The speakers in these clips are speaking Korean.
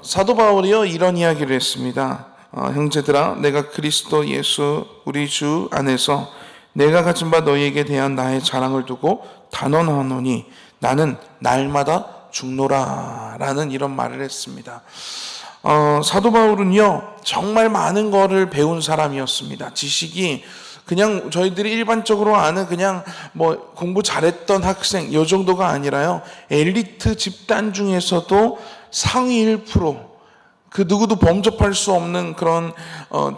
사도 바울이요 이런 이야기를 했습니다. 형제들아, 내가 그리스도 예수 우리 주 안에서 내가 가진 바 너희에게 대한 나의 자랑을 두고 단언하노니 나는 날마다 죽노라 라는 이런 말을 했습니다. 사도 바울은요 정말 많은 거를 배운 사람이었습니다. 지식이 그냥 저희들이 일반적으로 아는 그냥 뭐 공부 잘했던 학생 이 정도가 아니라요, 엘리트 집단 중에서도 상위 1%, 그 누구도 범접할 수 없는 그런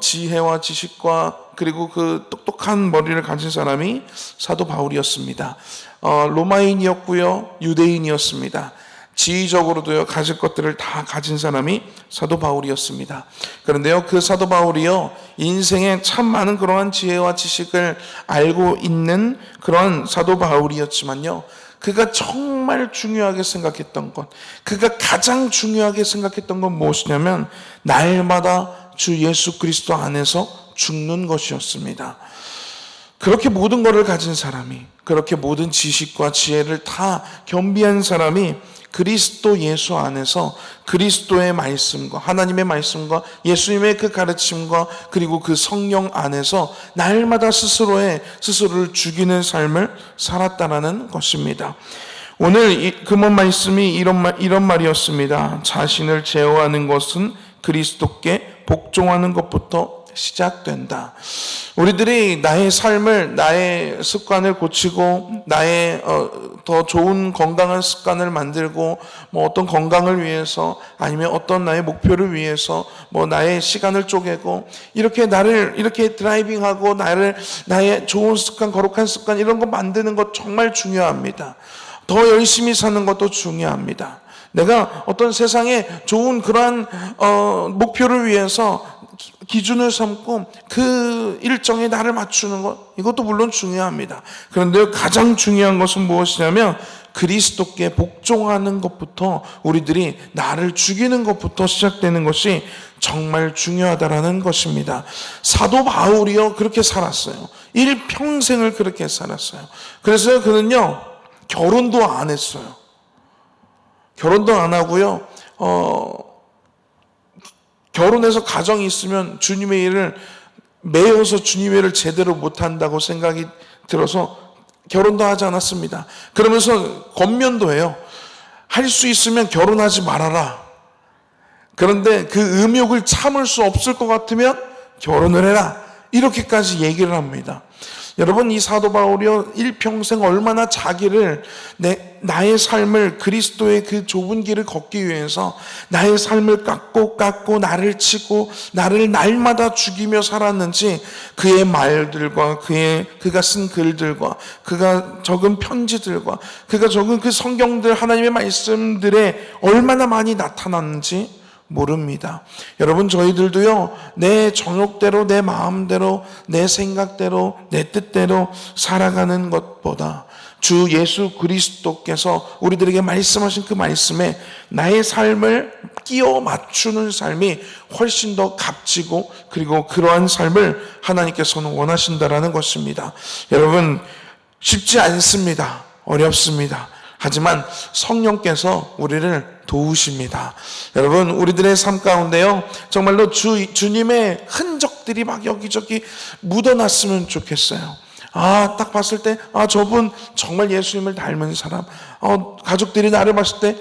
지혜와 지식과 그리고 그 똑똑한 머리를 가진 사람이 사도 바울이었습니다. 로마인이었고요, 유대인이었습니다. 지위적으로도요 가질 것들을 다 가진 사람이 사도 바울이었습니다. 그런데요, 그 사도 바울이요 인생에 참 많은 그러한 지혜와 지식을 알고 있는 그런 사도 바울이었지만요, 그가 정말 중요하게 생각했던 것, 그가 가장 중요하게 생각했던 건 무엇이냐면 날마다 주 예수 그리스도 안에서 죽는 것이었습니다. 그렇게 모든 것을 가진 사람이, 그렇게 모든 지식과 지혜를 다 겸비한 사람이 그리스도 예수 안에서 그리스도의 말씀과 하나님의 말씀과 예수님의 그 가르침과 그리고 그 성령 안에서 날마다 스스로를 죽이는 삶을 살았다라는 것입니다. 오늘 금원 말씀이 이런 말이었습니다. 자신을 제어하는 것은 그리스도께 복종하는 것부터 시작된다. 우리들이 나의 삶을, 나의 습관을 고치고 나의 더 좋은 건강한 습관을 만들고 뭐 어떤 건강을 위해서 아니면 어떤 나의 목표를 위해서 뭐 나의 시간을 쪼개고 이렇게 나를 이렇게 드라이빙하고 나의 좋은 습관, 거룩한 습관 이런 거 만드는 것 정말 중요합니다. 더 열심히 사는 것도 중요합니다. 내가 어떤 세상에 좋은 그러한 목표를 위해서 기준을 삼고 그 일정에 나를 맞추는 것, 이것도 물론 중요합니다. 그런데 가장 중요한 것은 무엇이냐면 그리스도께 복종하는 것부터, 우리들이 나를 죽이는 것부터 시작되는 것이 정말 중요하다라는 것입니다. 사도 바울이요 그렇게 살았어요. 일평생을 그렇게 살았어요. 그래서 그는요 결혼도 안 했어요. 결혼도 안 하고요, 결혼해서 가정이 있으면 주님의 일을 매여서 주님의 일을 제대로 못한다고 생각이 들어서 결혼도 하지 않았습니다. 그러면서 권면도 해요. 할 수 있으면 결혼하지 말아라. 그런데 그 음욕을 참을 수 없을 것 같으면 결혼을 해라. 이렇게까지 얘기를 합니다. 여러분, 이 사도 바울이요 일평생 얼마나 자기를 나의 삶을 그리스도의 그 좁은 길을 걷기 위해서 나의 삶을 깎고 나를 치고 나를 날마다 죽이며 살았는지, 그의 말들과 그가 쓴 글들과 그가 적은 편지들과 그가 적은 그 성경들, 하나님의 말씀들에 얼마나 많이 나타났는지 모릅니다. 여러분, 저희들도요 내 정욕대로, 내 마음대로, 내 생각대로, 내 뜻대로 살아가는 것보다 주 예수 그리스도께서 우리들에게 말씀하신 그 말씀에 나의 삶을 끼워 맞추는 삶이 훨씬 더 값지고, 그리고 그러한 삶을 하나님께서는 원하신다라는 것입니다. 여러분, 쉽지 않습니다. 어렵습니다. 하지만 성령께서 우리를 도우십니다. 여러분, 우리들의 삶 가운데요 정말로 주님의 흔적들이 막 여기저기 묻어났으면 좋겠어요. 딱 봤을 때 저분 정말 예수님을 닮은 사람, 가족들이 나를 봤을 때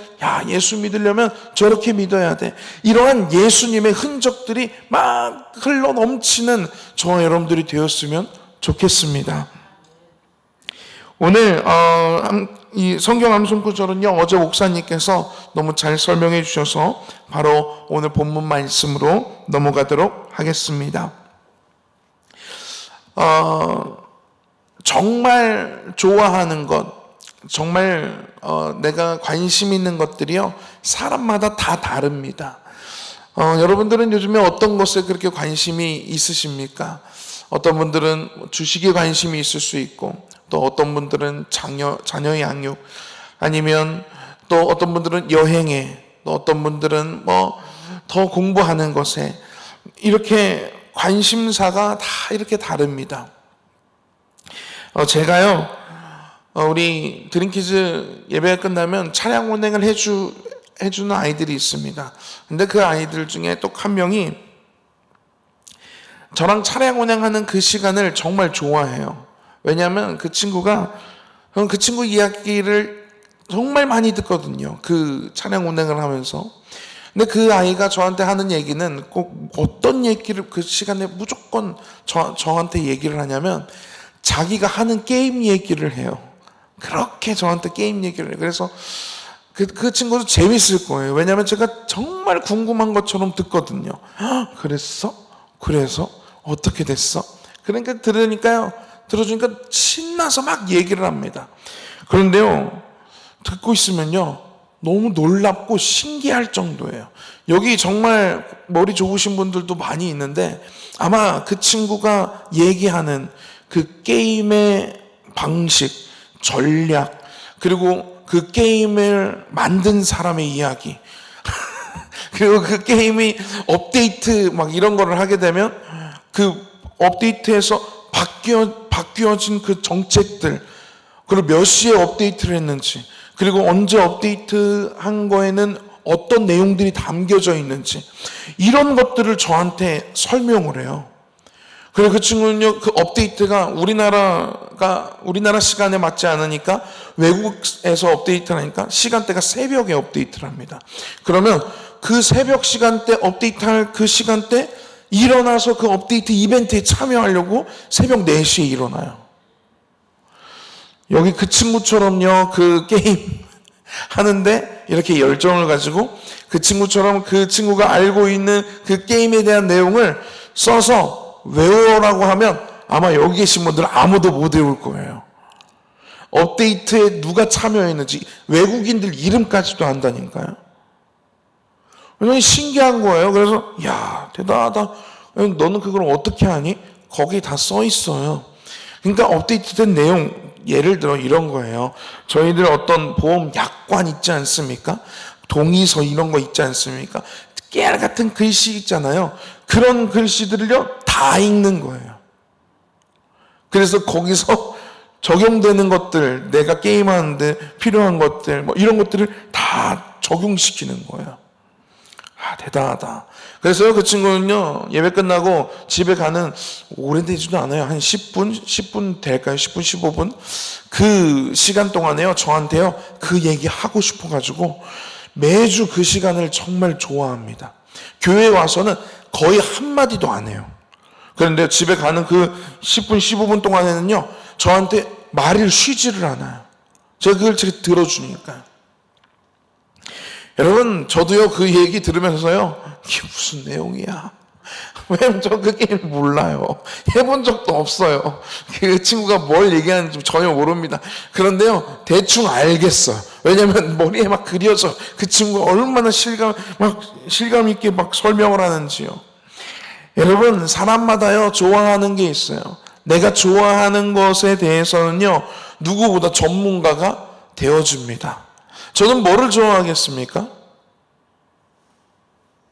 예수 믿으려면 저렇게 믿어야 돼. 이러한 예수님의 흔적들이 막 흘러 넘치는 저와 여러분들이 되었으면 좋겠습니다. 오늘 이 성경 암송 구절은요 어제 목사님께서 너무 잘 설명해 주셔서 바로 오늘 본문 말씀으로 넘어가도록 하겠습니다. 정말 좋아하는 것, 정말 내가 관심 있는 것들이요 사람마다 다 다릅니다. 여러분들은 요즘에 어떤 것에 그렇게 관심이 있으십니까? 어떤 분들은 주식에 관심이 있을 수 있고, 또 어떤 분들은 자녀의 양육, 아니면 또 어떤 분들은 여행에, 또 어떤 분들은 더 공부하는 것에, 이렇게 관심사가 다 이렇게 다릅니다. 제가요 우리 드림키즈 예배가 끝나면 차량 운행을 해주는 아이들이 있습니다. 근데 그 아이들 중에 또 한 명이 저랑 차량 운행하는 그 시간을 정말 좋아해요. 왜냐하면 그 친구가 그 친구 이야기를 정말 많이 듣거든요. 그 차량 운행을 하면서. 근데 그 아이가 저한테 하는 얘기는 꼭 어떤 얘기를 그 시간에 무조건 저한테 얘기를 하냐면 자기가 하는 게임 얘기를 해요. 그렇게 저한테 게임 얘기를 해요. 그래서 그 친구도 재밌을 거예요. 왜냐하면 제가 정말 궁금한 것처럼 듣거든요. 그랬어? 그래서? 어떻게 됐어? 그러니까 들어주니까 신나서 막 얘기를 합니다. 그런데요, 듣고 있으면요, 너무 놀랍고 신기할 정도예요. 여기 정말 머리 좋으신 분들도 많이 있는데 아마 그 친구가 얘기하는 그 게임의 방식, 전략, 그리고 그 게임을 만든 사람의 이야기 그리고 그 게임이 업데이트 막 이런 거를 하게 되면 그 업데이트에서 바뀌어진 그 정책들, 그리고 몇 시에 업데이트를 했는지, 그리고 언제 업데이트 한 거에는 어떤 내용들이 담겨져 있는지, 이런 것들을 저한테 설명을 해요. 그리고 그 친구는요, 그 업데이트가 우리나라 시간에 맞지 않으니까 외국에서 업데이트를 하니까 시간대가 새벽에 업데이트를 합니다. 그러면 그 새벽 시간대 업데이트할 그 시간대 일어나서 그 업데이트 이벤트에 참여하려고 새벽 4시에 일어나요. 여기 그 친구처럼요, 그 게임 하는데 이렇게 열정을 가지고 그 친구처럼 그 친구가 알고 있는 그 게임에 대한 내용을 써서 외우라고 하면 아마 여기 계신 분들 아무도 못 외울 거예요. 업데이트에 누가 참여했는지 외국인들 이름까지도 안다니까요. 굉장히 신기한 거예요. 그래서 야, 대단하다. 너는 그걸 어떻게 하니? 거기에 다 써 있어요. 그러니까 업데이트된 내용, 예를 들어 이런 거예요. 저희들 어떤 보험 약관 있지 않습니까? 동의서 이런 거 있지 않습니까? 깨알 같은 글씨 있잖아요. 그런 글씨들을요 다 읽는 거예요. 그래서 거기서 적용되는 것들, 내가 게임하는데 필요한 것들, 뭐 이런 것들을 다 적용시키는 거예요. 아, 대단하다. 그래서 그 친구는요, 예배 끝나고 집에 가는 오래되지도 않아요. 한 10분 될까요? 10분, 15분? 그 시간 동안에요, 저한테요, 그 얘기 하고 싶어가지고 매주 그 시간을 정말 좋아합니다. 교회에 와서는 거의 한마디도 안 해요. 그런데 집에 가는 그 10분, 15분 동안에는요, 저한테 말을 쉬지를 않아요. 제가 그걸 들어주니까요. 여러분, 저도요, 그 얘기 들으면서요, 이게 무슨 내용이야? 왜냐면 저 그 게임 몰라요. 해본 적도 없어요. 그 친구가 뭘 얘기하는지 전혀 모릅니다. 그런데요, 대충 알겠어요. 왜냐면 머리에 막 그려져. 그 친구가 얼마나 실감 있게 막 설명을 하는지요. 여러분, 사람마다요, 좋아하는 게 있어요. 내가 좋아하는 것에 대해서는요, 누구보다 전문가가 되어줍니다. 저는 뭐를 좋아하겠습니까?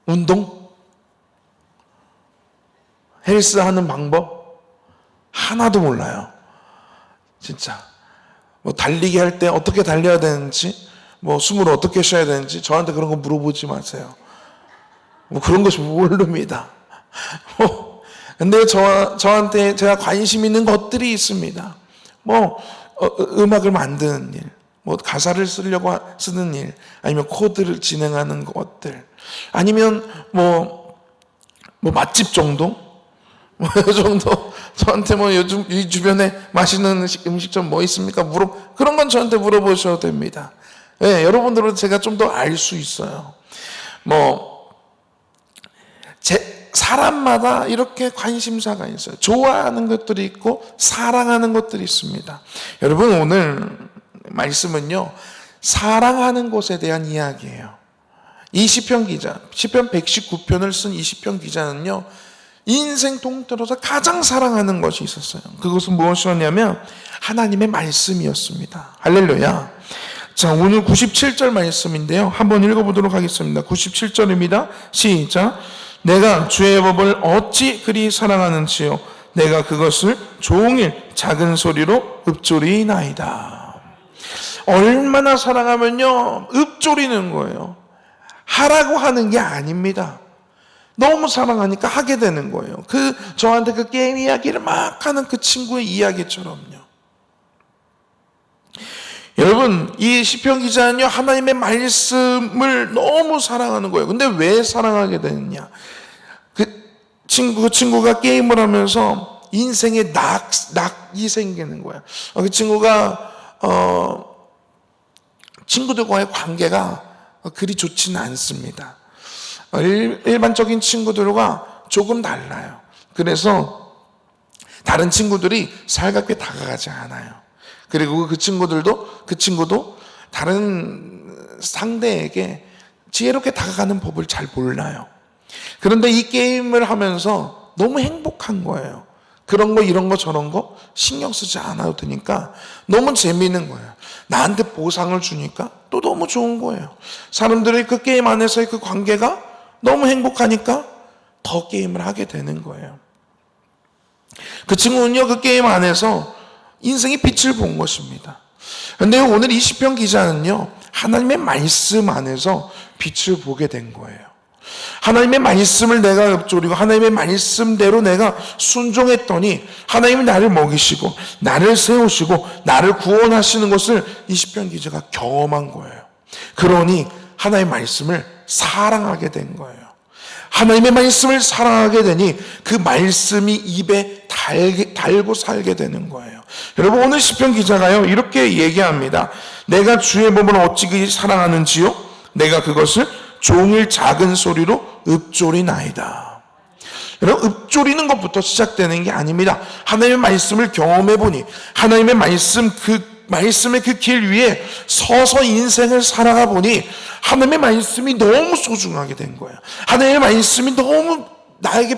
운동? 헬스 하는 방법? 하나도 몰라요. 진짜. 뭐 달리기 할 때 어떻게 달려야 되는지, 뭐 숨을 어떻게 쉬어야 되는지 저한테 그런 거 물어보지 마세요. 뭐 그런 것이 모릅니다. 근데 저한테 제가 관심 있는 것들이 있습니다. 음악을 만드는 일, 가사를 쓰는 일, 아니면 코드를 진행하는 것들, 아니면 맛집 정도? 이 정도? 저한테 요즘 이 주변에 맛있는 음식점 뭐 있습니까? 그런 건 저한테 물어보셔도 됩니다. 네, 여러분들은 제가 좀 더 알 수 있어요. 사람마다 이렇게 관심사가 있어요. 좋아하는 것들이 있고, 사랑하는 것들이 있습니다. 여러분, 오늘 말씀은요, 사랑하는 것에 대한 이야기예요. 이 시편 119편을 쓴 이 시편 기자는요, 인생 통틀어서 가장 사랑하는 것이 있었어요. 그것은 무엇이었냐면 하나님의 말씀이었습니다. 할렐루야. 자, 오늘 97절 말씀인데요, 한번 읽어보도록 하겠습니다. 97절입니다. 시작. 내가 주의 법을 어찌 그리 사랑하는지요, 내가 그것을 종일 작은 소리로 읊조리나이다. 얼마나 사랑하면요, 읊조리는 거예요. 하라고 하는 게 아닙니다. 너무 사랑하니까 하게 되는 거예요. 저한테 그 게임 이야기를 막 하는 그 친구의 이야기처럼요. 여러분, 이 시편 기자는요, 하나님의 말씀을 너무 사랑하는 거예요. 근데 왜 사랑하게 되느냐? 그 친구가 게임을 하면서 인생에 낙이 생기는 거예요. 그 친구가, 친구들과의 관계가 그리 좋지는 않습니다. 일반적인 친구들과 조금 달라요. 그래서 다른 친구들이 살갑게 다가가지 않아요. 그리고 그 친구도 다른 상대에게 지혜롭게 다가가는 법을 잘 몰라요. 그런데 이 게임을 하면서 너무 행복한 거예요. 그런 거 이런 거 저런 거 신경 쓰지 않아도 되니까 너무 재미있는 거예요. 나한테 보상을 주니까 또 너무 좋은 거예요. 사람들이 그 게임 안에서의 그 관계가 너무 행복하니까 더 게임을 하게 되는 거예요. 그 친구는요, 그 게임 안에서 인생의 빛을 본 것입니다. 그런데 오늘 이 시편 기자는요, 하나님의 말씀 안에서 빛을 보게 된 거예요. 하나님의 말씀을 내가 읊조리고 하나님의 말씀대로 내가 순종했더니 하나님이 나를 먹이시고 나를 세우시고 나를 구원하시는 것을 이 시편 기자가 경험한 거예요. 그러니 하나님의 말씀을 사랑하게 된 거예요. 하나님의 말씀을 사랑하게 되니 그 말씀이 입에 달고 살게 되는 거예요. 여러분, 오늘 시편 기자가요, 이렇게 얘기합니다. 내가 주의 법을 어찌 그리 사랑하는지요? 내가 그것을 종일 작은 소리로 읊조리나이다. 여러분, 읊조리는 것부터 시작되는 게 아닙니다. 하나님의 말씀을 경험해 보니 하나님의 말씀의 그 길 위에 서서 인생을 살아가 보니 하나님의 말씀이 너무 소중하게 된 거예요. 하나님의 말씀이 너무 나에게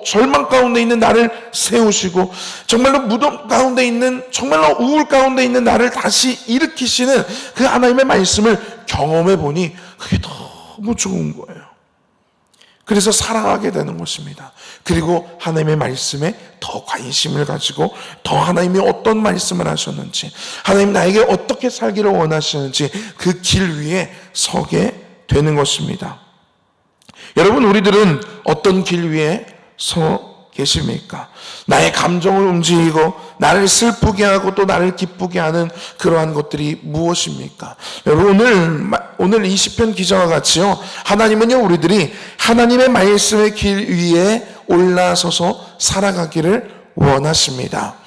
절망 가운데 있는 나를 세우시고 정말로 무덤 가운데 있는, 정말로 우울 가운데 있는 나를 다시 일으키시는 그 하나님의 말씀을 경험해 보니 그게 너무 좋은 거예요. 그래서 사랑하게 되는 것입니다. 그리고 하나님의 말씀에 더 관심을 가지고 더 하나님이 어떤 말씀을 하셨는지, 하나님 나에게 어떻게 살기를 원하시는지 그 길 위에 서게 되는 것입니다. 여러분, 우리들은 어떤 길 위에 서 계십니까? 나의 감정을 움직이고 나를 슬프게 하고 또 나를 기쁘게 하는 그러한 것들이 무엇입니까? 여러분, 오늘 이 시편 기자와 같이요, 하나님은요, 우리들이 하나님의 말씀의 길 위에 올라서서 살아가기를 원하십니다.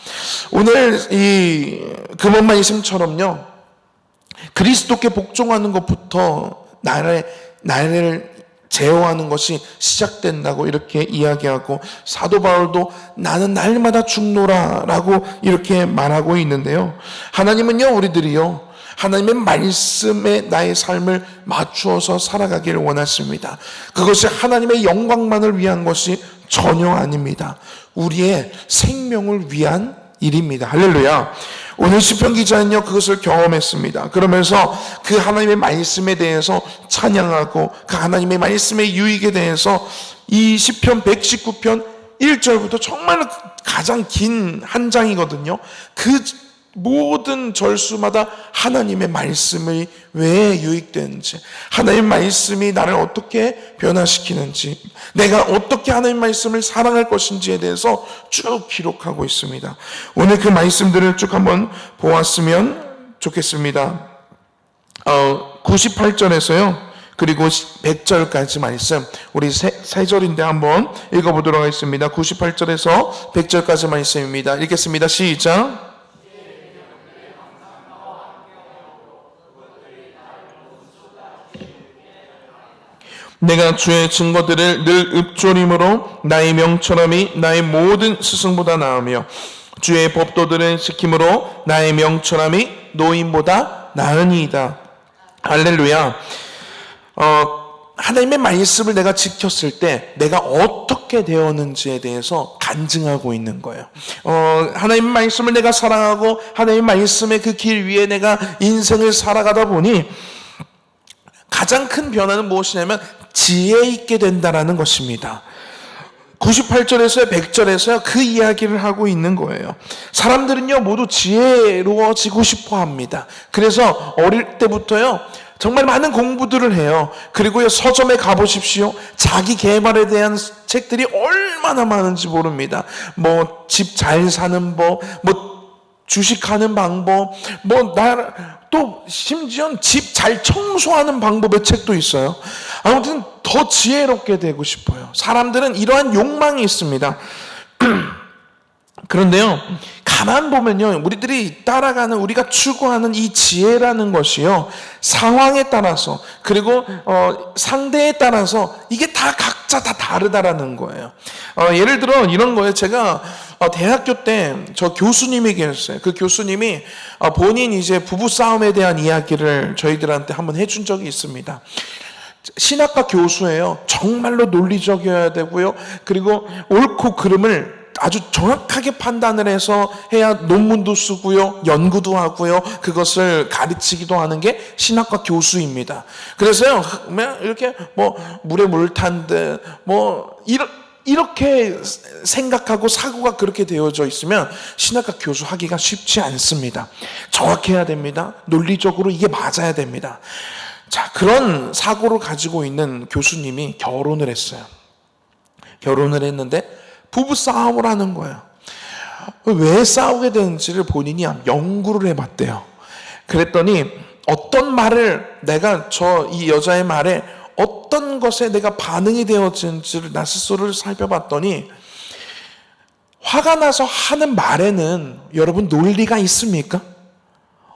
오늘 이 금원 말씀처럼요, 그리스도께 복종하는 것부터 나를 제어하는 것이 시작된다고 이렇게 이야기하고, 사도 바울도 나는 날마다 죽노라 라고 이렇게 말하고 있는데요, 하나님은요, 우리들이요, 하나님의 말씀에 나의 삶을 맞추어서 살아가기를 원하십니다. 그것이 하나님의 영광만을 위한 것이 전혀 아닙니다. 우리의 생명을 위한 일입니다. 할렐루야. 오늘 시편 기자는요, 그것을 경험했습니다. 그러면서 그 하나님의 말씀에 대해서 찬양하고 그 하나님의 말씀의 유익에 대해서 이 시편 119편 1절부터 정말 가장 긴 한 장이거든요. 그 모든 절수마다 하나님의 말씀이 왜 유익되는지, 하나님의 말씀이 나를 어떻게 변화시키는지, 내가 어떻게 하나님의 말씀을 사랑할 것인지에 대해서 쭉 기록하고 있습니다. 오늘 그 말씀들을 쭉 한번 보았으면 좋겠습니다. 98절에서요 그리고 100절까지 말씀, 우리 세 절인데 한번 읽어보도록 하겠습니다. 98절에서 100절까지 말씀입니다. 읽겠습니다. 시작. 내가 주의 증거들을 늘 읊조림으로 나의 명철함이 나의 모든 스승보다 나으며 주의 법도들을 지킴으로 나의 명철함이 노인보다 나으니이다. 할렐루야. 하나님의 말씀을 내가 지켰을 때 내가 어떻게 되었는지에 대해서 간증하고 있는 거예요. 하나님의 말씀을 내가 사랑하고 하나님의 말씀의 그 길 위에 내가 인생을 살아가다 보니 가장 큰 변화는 무엇이냐면 지혜 있게 된다라는 것입니다. 98절에서요 100절에서요 그 이야기를 하고 있는 거예요. 사람들은요 모두 지혜로워지고 싶어 합니다. 그래서 어릴 때부터요 정말 많은 공부들을 해요. 그리고요, 서점에 가보십시오. 자기 개발에 대한 책들이 얼마나 많은지 모릅니다. 뭐 집 잘 사는 법, 뭐 주식하는 방법, 또 심지어 집 잘 청소하는 방법의 책도 있어요. 아무튼 더 지혜롭게 되고 싶어요. 사람들은 이러한 욕망이 있습니다. 그런데요, 가만 보면요, 우리들이 따라가는, 우리가 추구하는 이 지혜라는 것이요, 상황에 따라서, 그리고 상대에 따라서 이게 다 각자 다 다르다라는 거예요. 예를 들어 이런 거예요. 제가 대학교 때 저 교수님이 계셨어요. 그 교수님이 본인 이제 부부 싸움에 대한 이야기를 저희들한테 한번 해준 적이 있습니다. 신학과 교수예요. 정말로 논리적이어야 되고요. 그리고 옳고 그름을 아주 정확하게 판단을 해서 해야 논문도 쓰고요, 연구도 하고요, 그것을 가르치기도 하는 게 신학과 교수입니다. 그래서요, 이렇게 물에 물 탄 듯 이렇게 생각하고 사고가 그렇게 되어져 있으면 신학과 교수 하기가 쉽지 않습니다. 정확해야 됩니다. 논리적으로 이게 맞아야 됩니다. 자, 그런 사고를 가지고 있는 교수님이 결혼을 했어요. 결혼을 했는데 부부 싸움을 하는 거예요. 왜 싸우게 되는지를 본인이 연구를 해봤대요. 그랬더니 어떤 말을 내가 이 여자의 말에 어떤 것에 내가 반응이 되어지는지를 나 스스로를 살펴봤더니, 화가 나서 하는 말에는 여러분 논리가 있습니까?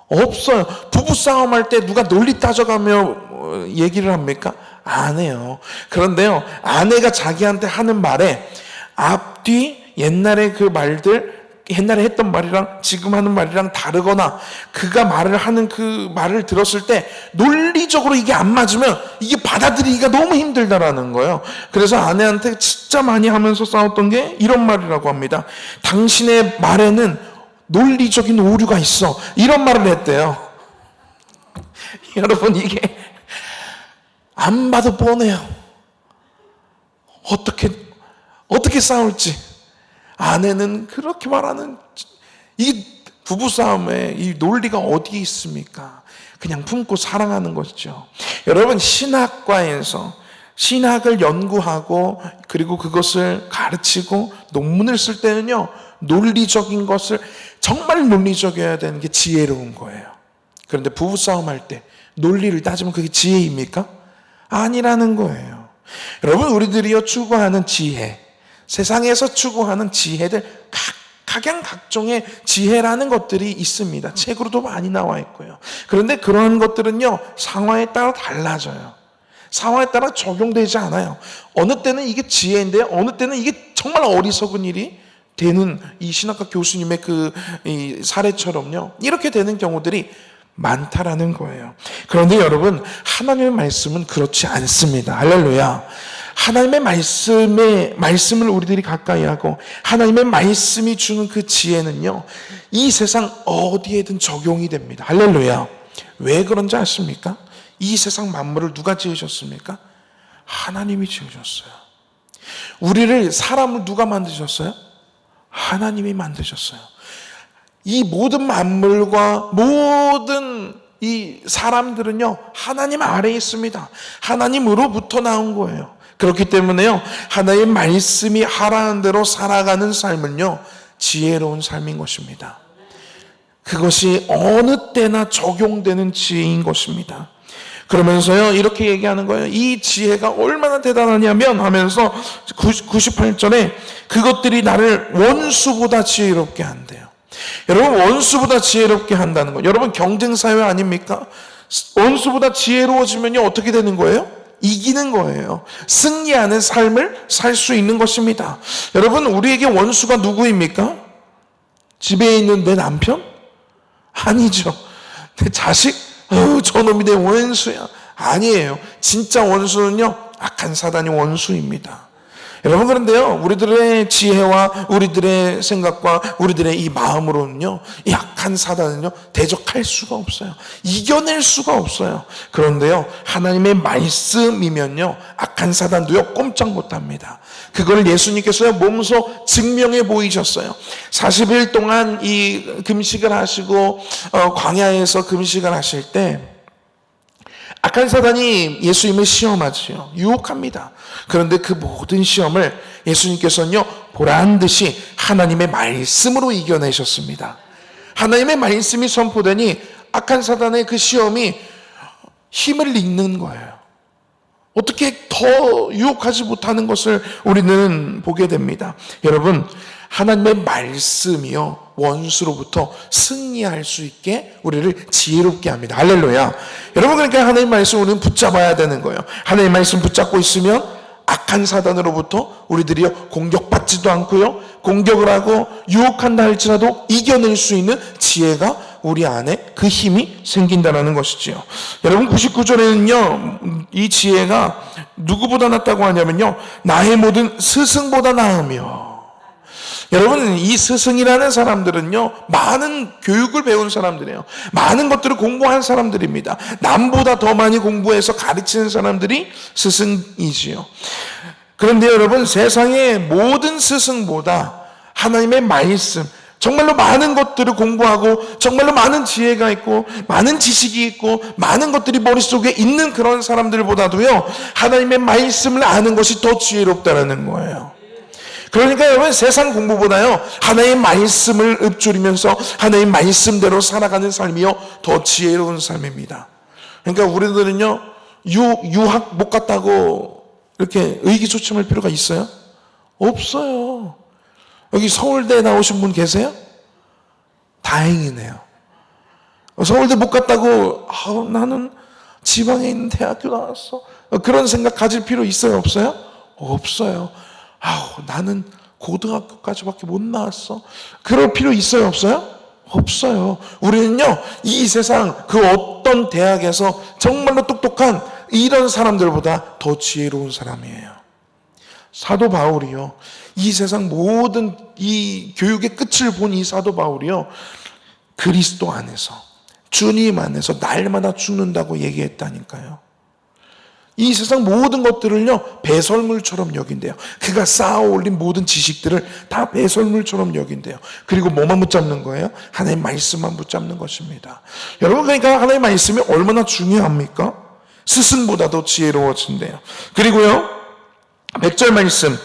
없어요. 부부싸움 할 때 누가 논리 따져가며 얘기를 합니까? 안 해요. 그런데요, 아내가 자기한테 하는 말에 앞뒤, 옛날에 그 말들, 옛날에 했던 말이랑 지금 하는 말이랑 다르거나, 그가 말을 하는 그 말을 들었을 때 논리적으로 이게 안 맞으면 이게 받아들이기가 너무 힘들다라는 거예요. 그래서 아내한테 진짜 많이 하면서 싸웠던 게 이런 말이라고 합니다. 당신의 말에는 논리적인 오류가 있어, 이런 말을 했대요. 여러분, 이게 안 봐도 뻔해요. 어떻게 싸울지. 아내는 그렇게 말하는, 이 부부싸움에 이 논리가 어디에 있습니까? 그냥 품고 사랑하는 것이죠. 여러분, 신학과에서 신학을 연구하고 그리고 그것을 가르치고 논문을 쓸 때는요, 논리적인 것을, 정말 논리적이어야 되는 게 지혜로운 거예요. 그런데 부부싸움 할 때 논리를 따지면 그게 지혜입니까? 아니라는 거예요. 여러분, 우리들이요 추구하는 지혜, 세상에서 추구하는 지혜들, 각양각종의 지혜라는 것들이 있습니다. 책으로도 많이 나와 있고요. 그런데 그런 것들은요, 상황에 따라 달라져요. 상황에 따라 적용되지 않아요. 어느 때는 이게 지혜인데 어느 때는 이게 정말 어리석은 일이 되는, 이 신학과 교수님의 이 사례처럼요, 이렇게 되는 경우들이 많다라는 거예요. 그런데 여러분, 하나님의 말씀은 그렇지 않습니다. 할렐루야. 하나님의 말씀을 우리들이 가까이 하고, 하나님의 말씀이 주는 그 지혜는요, 이 세상 어디에든 적용이 됩니다. 할렐루야. 왜 그런지 아십니까? 이 세상 만물을 누가 지으셨습니까? 하나님이 지으셨어요. 우리를, 사람을 누가 만드셨어요? 하나님이 만드셨어요. 이 모든 만물과 모든 이 사람들은요, 하나님 아래에 있습니다. 하나님으로부터 나온 거예요. 그렇기 때문에요, 하나님의 말씀이 하라는 대로 살아가는 삶은요, 지혜로운 삶인 것입니다. 그것이 어느 때나 적용되는 지혜인 것입니다. 그러면서요, 이렇게 얘기하는 거예요. 이 지혜가 얼마나 대단하냐면 하면서 98절에 그것들이 나를 원수보다 지혜롭게 한대요. 여러분, 원수보다 지혜롭게 한다는 거, 여러분 경쟁사회 아닙니까? 원수보다 지혜로워지면요, 어떻게 되는 거예요? 이기는 거예요. 승리하는 삶을 살 수 있는 것입니다. 여러분, 우리에게 원수가 누구입니까? 집에 있는 내 남편? 아니죠. 내 자식? 저놈이 내 원수야. 아니에요. 진짜 원수는요, 악한 사단이 원수입니다. 여러분, 그런데요, 우리들의 지혜와 우리들의 생각과 우리들의 이 마음으로는요, 이 악한 사단은요, 대적할 수가 없어요. 이겨낼 수가 없어요. 그런데요, 하나님의 말씀이면요, 악한 사단도요, 꼼짝 못합니다. 그걸 예수님께서요, 몸소 증명해 보이셨어요. 40일 동안 이 금식을 하시고 광야에서 금식을 하실 때 악한 사단이 예수님을 시험하지요. 유혹합니다. 그런데 그 모든 시험을 예수님께서는요, 보란 듯이 하나님의 말씀으로 이겨내셨습니다. 하나님의 말씀이 선포되니 악한 사단의 그 시험이 힘을 잃는 거예요. 어떻게 더 유혹하지 못하는 것을 우리는 보게 됩니다. 여러분, 하나님의 말씀이요, 원수로부터 승리할 수 있게 우리를 지혜롭게 합니다. 할렐루야. 여러분, 그러니까 하나님의 말씀 우리는 붙잡아야 되는 거예요. 하나님의 말씀 붙잡고 있으면 악한 사단으로부터 우리들이 공격받지도 않고요, 공격을 하고 유혹한다 할지라도 이겨낼 수 있는 지혜가 우리 안에 그 힘이 생긴다는 것이지요. 여러분, 99절에는요, 이 지혜가 누구보다 낫다고 하냐면요, 나의 모든 스승보다 나으며. 여러분, 이 스승이라는 사람들은요, 많은 교육을 배운 사람들이에요. 많은 것들을 공부한 사람들입니다. 남보다 더 많이 공부해서 가르치는 사람들이 스승이지요. 그런데 여러분, 세상의 모든 스승보다 하나님의 말씀, 정말로 많은 것들을 공부하고 정말로 많은 지혜가 있고 많은 지식이 있고 많은 것들이 머릿속에 있는 그런 사람들보다도요, 하나님의 말씀을 아는 것이 더 지혜롭다는 거예요. 그러니까 여러분, 세상 공부보다요, 하나님의 말씀을 읊조리면서 하나님의 말씀대로 살아가는 삶이요, 더 지혜로운 삶입니다. 그러니까 우리들은요, 유학 못 갔다고 이렇게 의기소침할 필요가 있어요? 없어요. 여기 서울대 나오신 분 계세요? 다행이네요. 서울대 못 갔다고 나는 지방에 있는 대학교 나왔어, 그런 생각 가질 필요 있어요? 없어요? 없어요. 나는 고등학교까지밖에 못 나왔어, 그럴 필요 있어요? 없어요? 없어요. 우리는요, 이 세상 그 어떤 대학에서 정말로 똑똑한 이런 사람들보다 더 지혜로운 사람이에요. 사도 바울이요, 이 세상 모든 이 교육의 끝을 본 이 사도 바울이요, 그리스도 안에서, 주님 안에서 날마다 죽는다고 얘기했다니까요. 이 세상 모든 것들을요, 배설물처럼 여긴대요. 그가 쌓아 올린 모든 지식들을 다 배설물처럼 여긴대요. 그리고 뭐만 붙잡는 거예요? 하나님의 말씀만 붙잡는 것입니다. 여러분, 그러니까 하나님의 말씀이 얼마나 중요합니까? 스승보다도 지혜로워진대요. 그리고요, 100절 말씀,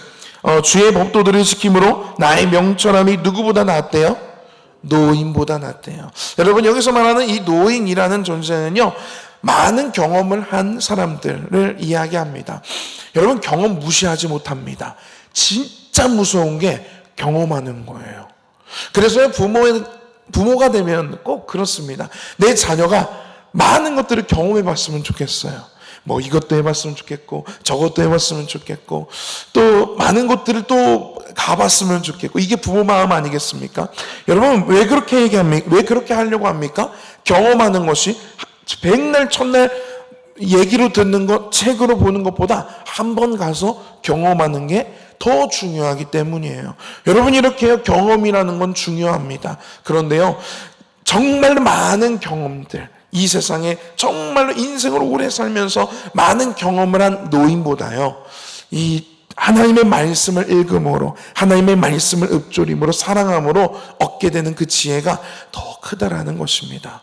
주의 법도들을 지킴으로 나의 명철함이 누구보다 낫대요? 노인보다 낫대요. 여러분, 여기서 말하는 이 노인이라는 존재는요, 많은 경험을 한 사람들을 이야기합니다. 여러분, 경험 무시하지 못합니다. 진짜 무서운 게 경험하는 거예요. 그래서 부모가 되면 꼭 그렇습니다. 내 자녀가 많은 것들을 경험해 봤으면 좋겠어요. 뭐 이것도 해봤으면 좋겠고 저것도 해봤으면 좋겠고 또 많은 것들을 또 가봤으면 좋겠고, 이게 부모 마음 아니겠습니까? 여러분, 왜 그렇게 얘기합니까? 왜 그렇게 하려고 합니까? 경험하는 것이 백날 첫날 얘기로 듣는 것, 책으로 보는 것보다 한 번 가서 경험하는 게 더 중요하기 때문이에요. 여러분, 이렇게 경험이라는 건 중요합니다. 그런데요, 정말 많은 경험들, 이 세상에 정말로 인생을 오래 살면서 많은 경험을 한 노인보다요, 이 하나님의 말씀을 읽음으로, 하나님의 말씀을 읊조림으로, 사랑함으로 얻게 되는 그 지혜가 더 크다라는 것입니다.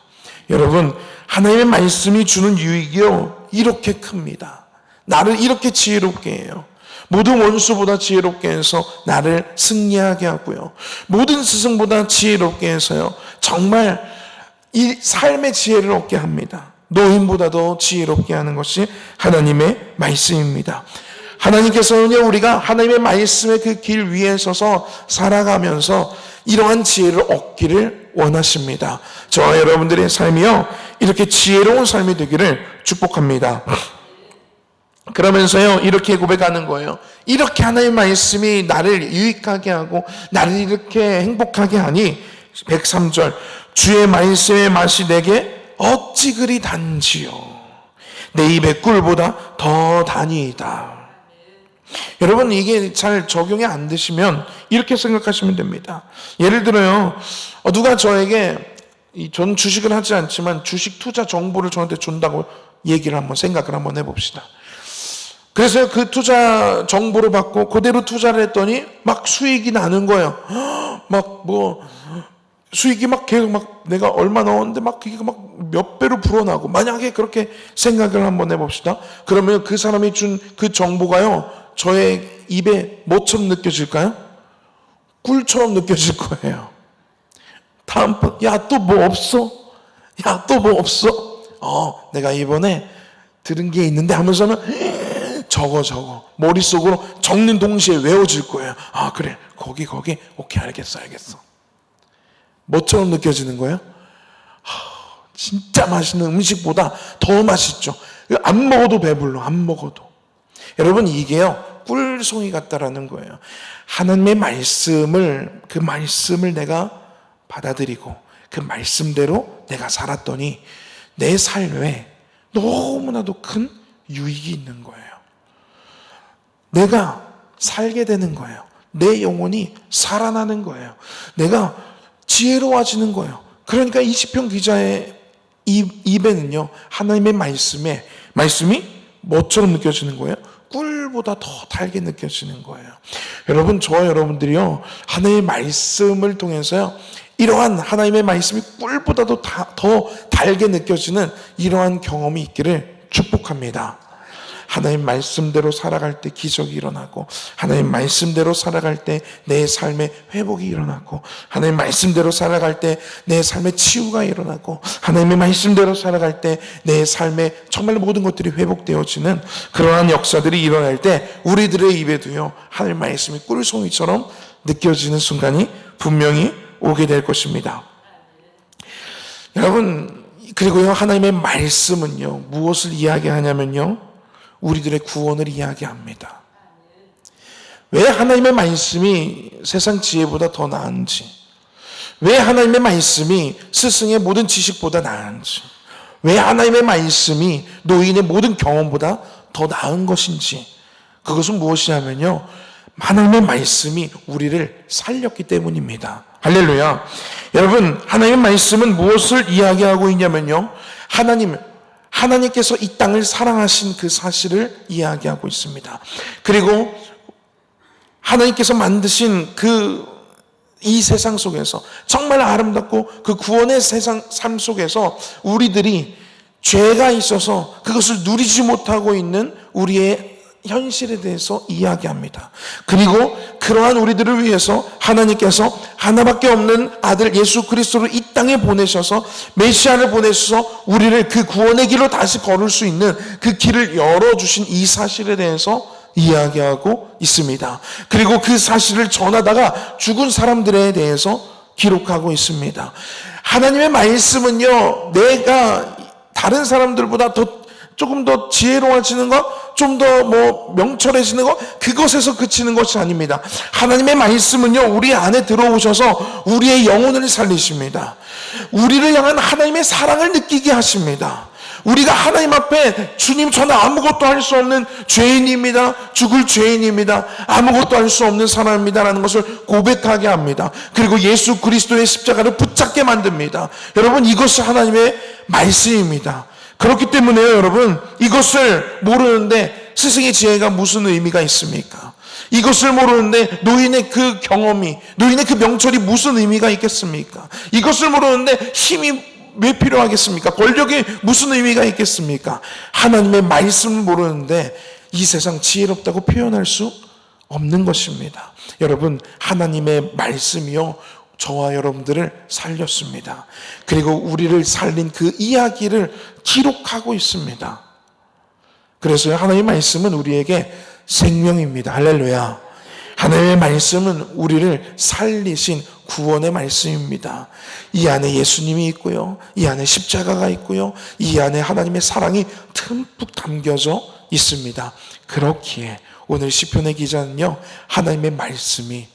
여러분, 하나님의 말씀이 주는 유익이요, 이렇게 큽니다. 나를 이렇게 지혜롭게 해요. 모든 원수보다 지혜롭게 해서 나를 승리하게 하고요, 모든 스승보다 지혜롭게 해서요, 정말 이 삶의 지혜를 얻게 합니다. 노인보다도 지혜롭게 하는 것이 하나님의 말씀입니다. 하나님께서는요, 우리가 하나님의 말씀의 그 길 위에 서서 살아가면서 이러한 지혜를 얻기를 원하십니다. 저와 여러분들의 삶이요, 이렇게 지혜로운 삶이 되기를 축복합니다. 그러면서요, 이렇게 고백하는 거예요. 이렇게 하나님의 말씀이 나를 유익하게 하고 나를 이렇게 행복하게 하니, 103절, 주의 말씀의 맛이 내게 어찌 그리 단지요, 내 입의 꿀보다 더 다니이다. 여러분, 이게 잘 적용이 안 되시면 이렇게 생각하시면 됩니다. 예를 들어요, 누가 저에게, 전 주식을 하지 않지만 주식 투자 정보를 저한테 준다고 얘기를 생각을 한번 해봅시다. 그래서 그 투자 정보를 받고 그대로 투자를 했더니 막 수익이 나는 거예요. 막 수익이 막 계속 막 내가 얼마 넣었는데 막 그게 막 몇 배로 불어나고, 만약에 그렇게 생각을 한번 해봅시다. 그러면 그 사람이 준 그 정보가요, 저의 입에 뭐처럼 느껴질까요? 꿀처럼 느껴질 거예요. 다음번, 야, 또 뭐 없어? 야, 또 뭐 없어? 내가 이번에 들은 게 있는데 하면서는 적어. 머릿속으로 적는 동시에 외워질 거예요. 아, 그래. 거기. 오케이, 알겠어. 뭐처럼 느껴지는 거예요? 진짜 맛있는 음식보다 더 맛있죠. 안 먹어도 배불러, 안 먹어도. 여러분, 이게요, 꿀송이 같다라는 거예요. 하나님의 말씀을, 그 말씀을 내가 받아들이고 그 말씀대로 내가 살았더니 내 삶에 너무나도 큰 유익이 있는 거예요. 내가 살게 되는 거예요. 내 영혼이 살아나는 거예요. 내가 지혜로워지는 거예요. 그러니까 이 시편 기자의 입에는요, 하나님의 말씀이 뭐처럼 느껴지는 거예요? 꿀보다 더 달게 느껴지는 거예요. 여러분, 저와 여러분들이요, 하나님의 말씀을 통해서요, 이러한 하나님의 말씀이 꿀보다도 더 달게 느껴지는 이러한 경험이 있기를 축복합니다. 하나님 말씀대로 살아갈 때 기적이 일어나고, 하나님 말씀대로 살아갈 때 내 삶에 회복이 일어나고, 하나님 말씀대로 살아갈 때 내 삶에 치유가 일어나고, 하나님의 말씀대로 살아갈 때 내 삶에 정말 모든 것들이 회복되어지는 그러한 역사들이 일어날 때 우리들의 입에도요, 하나님 말씀이 꿀송이처럼 느껴지는 순간이 분명히 오게 될 것입니다. 여러분, 그리고요, 하나님의 말씀은요, 무엇을 이야기하냐면요, 우리들의 구원을 이야기합니다. 왜 하나님의 말씀이 세상 지혜보다 더 나은지, 왜 하나님의 말씀이 스승의 모든 지식보다 나은지, 왜 하나님의 말씀이 노인의 모든 경험보다 더 나은 것인지, 그것은 무엇이냐면요, 하나님의 말씀이 우리를 살렸기 때문입니다. 할렐루야. 여러분, 하나님의 말씀은 무엇을 이야기하고 있냐면요, 하나님께서 이 땅을 사랑하신 그 사실을 이야기하고 있습니다. 그리고 하나님께서 만드신 이 세상 속에서 정말 아름답고 그 구원의 세상 삶 속에서 우리들이 죄가 있어서 그것을 누리지 못하고 있는 우리의 현실에 대해서 이야기합니다. 그리고 그러한 우리들을 위해서 하나님께서 하나밖에 없는 아들 예수 그리스도를 이 땅에 보내셔서, 메시아를 보내셔서 우리를 그 구원의 길로 다시 걸을 수 있는 그 길을 열어주신 이 사실에 대해서 이야기하고 있습니다. 그리고 그 사실을 전하다가 죽은 사람들에 대해서 기록하고 있습니다. 하나님의 말씀은요, 내가 다른 사람들보다 조금 더 지혜로워지는 것, 좀 더 명철해지는 것, 그것에서 그치는 것이 아닙니다. 하나님의 말씀은요, 우리 안에 들어오셔서 우리의 영혼을 살리십니다. 우리를 향한 하나님의 사랑을 느끼게 하십니다. 우리가 하나님 앞에, 주님, 저는 아무것도 할 수 없는 죄인입니다. 죽을 죄인입니다. 아무것도 할 수 없는 사람입니다. 라는 것을 고백하게 합니다. 그리고 예수 그리스도의 십자가를 붙잡게 만듭니다. 여러분, 이것이 하나님의 말씀입니다. 그렇기 때문에요, 여러분, 이것을 모르는데 스승의 지혜가 무슨 의미가 있습니까? 이것을 모르는데 노인의 그 경험이, 노인의 그 명철이 무슨 의미가 있겠습니까? 이것을 모르는데 힘이 왜 필요하겠습니까? 권력이 무슨 의미가 있겠습니까? 하나님의 말씀을 모르는데 이 세상 지혜롭다고 표현할 수 없는 것입니다. 여러분, 하나님의 말씀이요, 저와 여러분들을 살렸습니다. 그리고 우리를 살린 그 이야기를 기록하고 있습니다. 그래서 하나님의 말씀은 우리에게 생명입니다. 할렐루야. 하나님의 말씀은 우리를 살리신 구원의 말씀입니다. 이 안에 예수님이 있고요, 이 안에 십자가가 있고요, 이 안에 하나님의 사랑이 듬뿍 담겨져 있습니다. 그렇기에 오늘 시편의 기자는요, 하나님의 말씀을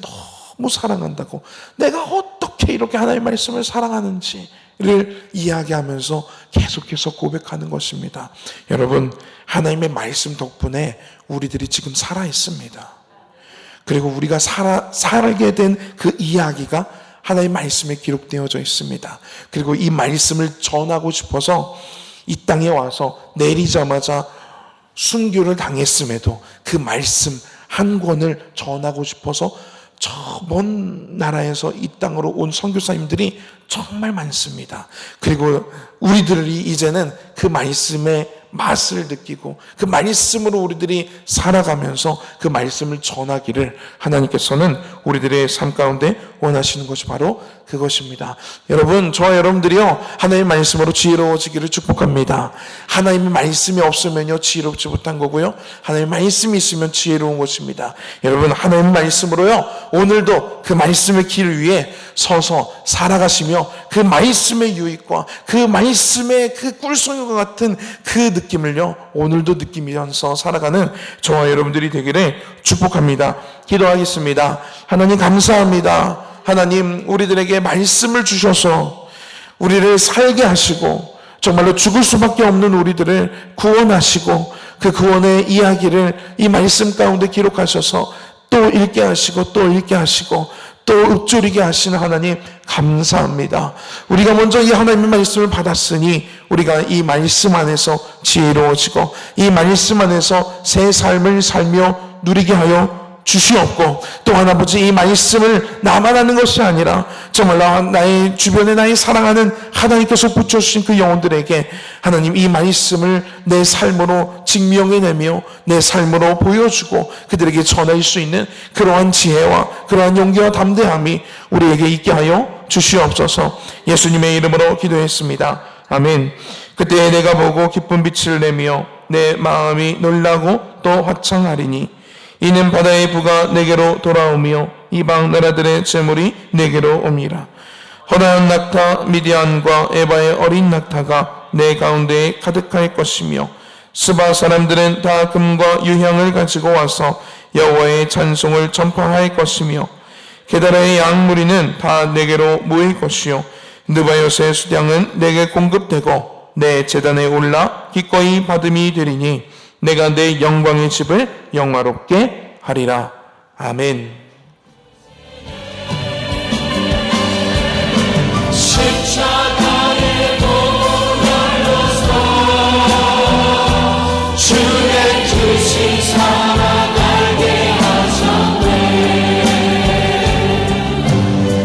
너무 사랑한다고, 내가 어떻게 이렇게 하나님의 말씀을 사랑하는지를 이야기하면서 계속해서 고백하는 것입니다. 여러분, 하나님의 말씀 덕분에 우리들이 지금 살아 있습니다. 그리고 우리가 살게 된 그 이야기가 하나님의 말씀에 기록되어져 있습니다. 그리고 이 말씀을 전하고 싶어서 이 땅에 와서 내리자마자 순교를 당했음에도 그 말씀 한 권을 전하고 싶어서 저 먼 나라에서 이 땅으로 온 선교사님들이 정말 많습니다. 그리고 우리들이 이제는 그 말씀의 맛을 느끼고 그 말씀으로 우리들이 살아가면서 그 말씀을 전하기를 하나님께서는 우리들의 삶 가운데 원하시는 것이 바로 그것입니다. 여러분, 저와 여러분들이요, 하나님의 말씀으로 지혜로워지기를 축복합니다. 하나님의 말씀이 없으면요 지혜롭지 못한 거고요, 하나님의 말씀이 있으면 지혜로운 것입니다. 여러분, 하나님의 말씀으로요 오늘도 그 말씀의 길을 위해 서서 살아가시며 그 말씀의 유익과 그 말씀의 그 꿀송이와 같은 그 느낌을요 오늘도 느끼면서 살아가는 저와 여러분들이 되기를 축복합니다. 기도하겠습니다. 하나님 감사합니다. 하나님, 우리들에게 말씀을 주셔서 우리를 살게 하시고 정말로 죽을 수밖에 없는 우리들을 구원하시고 그 구원의 이야기를 이 말씀 가운데 기록하셔서 또 읽게 하시고 또 읽게 하시고 또 읊조리게 하시는 하나님 감사합니다. 우리가 먼저 이 하나님의 말씀을 받았으니 우리가 이 말씀 안에서 지혜로워지고 이 말씀 안에서 새 삶을 살며 누리게 하여 주시옵고, 또한 아버지 이 말씀을 나만 아는 것이 아니라 정말로 나의 주변에 나의 사랑하는 하나님께서 붙여주신 그 영혼들에게 하나님 이 말씀을 내 삶으로 증명해내며 내 삶으로 보여주고 그들에게 전할 수 있는 그러한 지혜와 그러한 용기와 담대함이 우리에게 있게 하여 주시옵소서. 예수님의 이름으로 기도했습니다. 아멘. 그때 내가 보고 기쁜 빛을 내며 내 마음이 놀라고 또 화창하리니 이는 바다의 부가 내게로 돌아오며 이방 나라들의 재물이 내게로 옵니다. 허다한 낙타 미디안과 에바의 어린 낙타가 내 가운데에 가득할 것이며 스바 사람들은 다 금과 유향을 가지고 와서 여호와의 찬송을 전파할 것이며 게다라의 양무리는 다 내게로 모일 것이요 느바요스의 수량은 내게 공급되고 내 제단에 올라 기꺼이 받음이 되리니 내가 내 영광의 집을 영화롭게 하리라. 아멘. 십자가에 도달로서 주의 뜻이 살아가게 하셨네.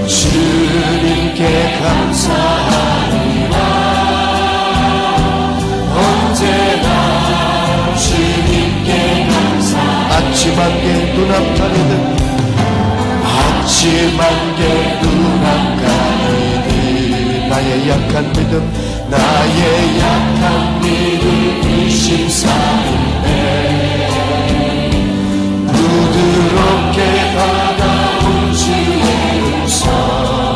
주님께 감사하리라. 언제나 주님께 감사하리라. 아침 안개 눈앞가리듯 아침 안개 눈앞가리듯 나의 약한 믿음 나의 약한 믿음 의심사인데 부드럽게 다가온 주의 음성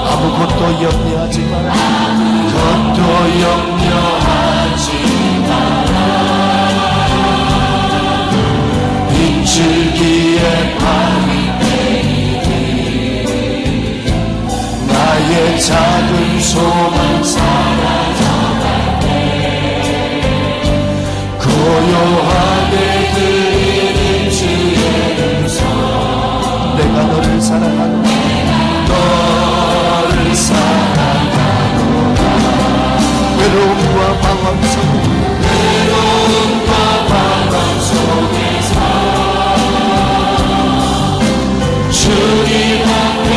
아무것도 염려하지 마라. 아무것도 염려하지 마라. 빗줄기에 밤이 나의 작은 소망 사라져갈 때 고요하게 들리는 주의 음성 내가 너를 사랑하노라. 너를 사랑하노라. 외로움과 방황 속에서 주님 앞에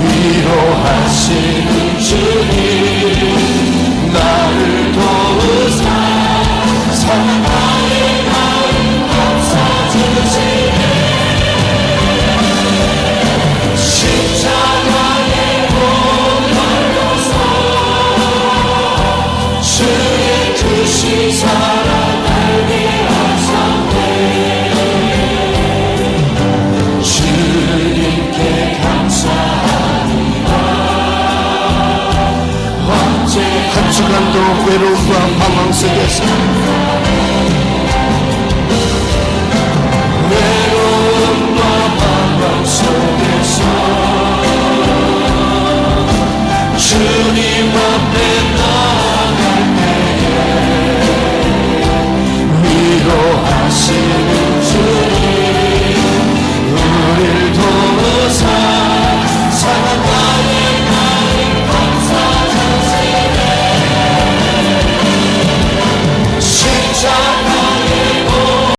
위로하시는 주님 나를 도우사 사랑의 마음 감싸주시네. 십자가의 보혈로서 주의 뜻이 살아나게 하셨네. 주님께 감사합니다. 한 주간도 외로움과 방황 속에서